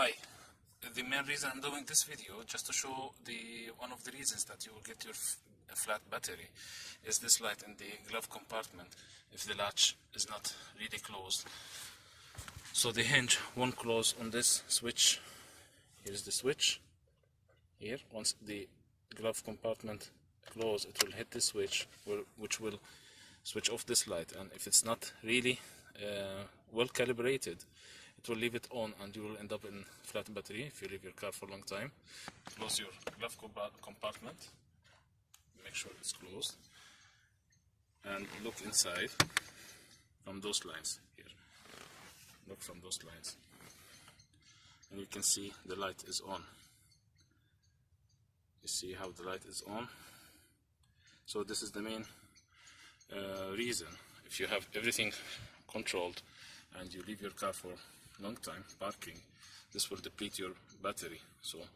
Hi. The main reason I'm doing this video just to show one of the reasons that you will get your flat battery is this light in the glove compartment if the latch is not really closed. So the hinge won't close on this switch. Here's the switch. Here, once the glove compartment closes, it will hit this switch, which will switch off this light, and if it's not really well calibrated, it will leave it on and you will end up in flat battery if you leave your car for a long time. Close your glove compartment, make sure it's closed, and look inside from those lines here. Look from those lines and you can see the light is on. You see how the light is on? So this is the main reason. If you have everything controlled and you leave your car for a long time parking, this will deplete your battery. So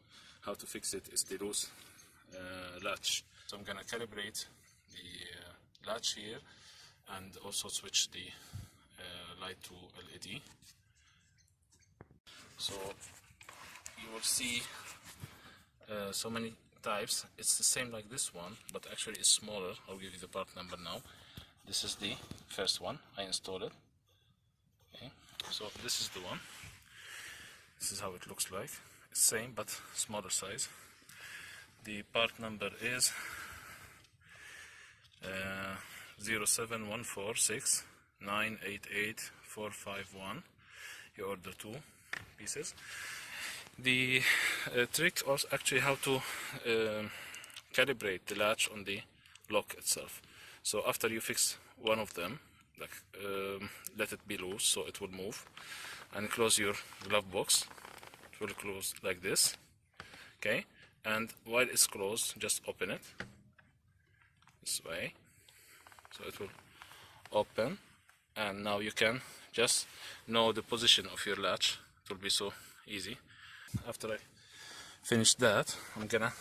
how to fix it is the loose latch. So I'm gonna calibrate the latch here and also switch the light to LED. So you will see so many types. It's the same like this one, but actually it's smaller. I'll give you the part number now. This is the first one I installed it. Okay, so this is the one. This is how it looks like. It's same but smaller size. The part number is 07146988451. You order 2 pieces. The trick also actually how to calibrate the latch on the lock itself. So after you fix one of them, like let it be loose so it will move, and close your glove box. It will close like this, okay? And while it's closed, just open it this way, so it will open, and now you can just know the position of your latch. It will be so easy. After I finish that, I'm gonna,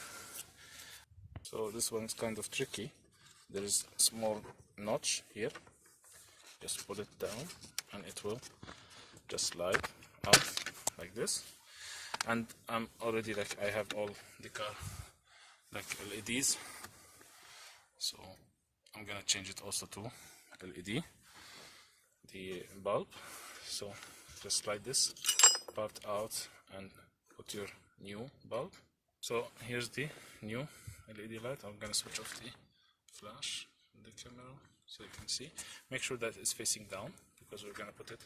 so this one is kind of tricky. There is a small notch here. Just put it down and it will just slide out like this. And I'm already like, I have all the car like LEDs, so I'm gonna change it also to LED, the bulb. So just slide this part out and put your new bulb. So here's the new LED light. I'm gonna switch off the flash in the camera so you can see. Make sure that it's facing down because we're gonna put it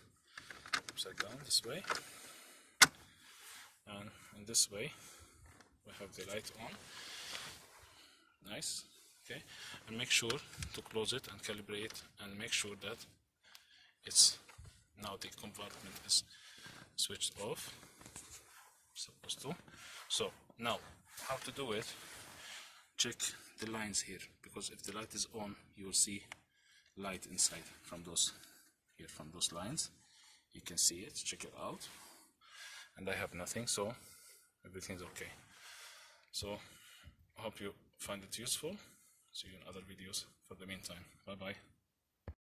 upside down this way, and in this way we have the light on. Nice. Okay, and make sure to close it and calibrate and make sure that it's now the compartment is switched off, supposed to. So now how to do it, check the lines here, because if the light is on you will see light inside from those here, from those lines you can see it. Check it out, and I have nothing, so everything's okay. So I hope you find it useful. See you in other videos. For the meantime, bye bye.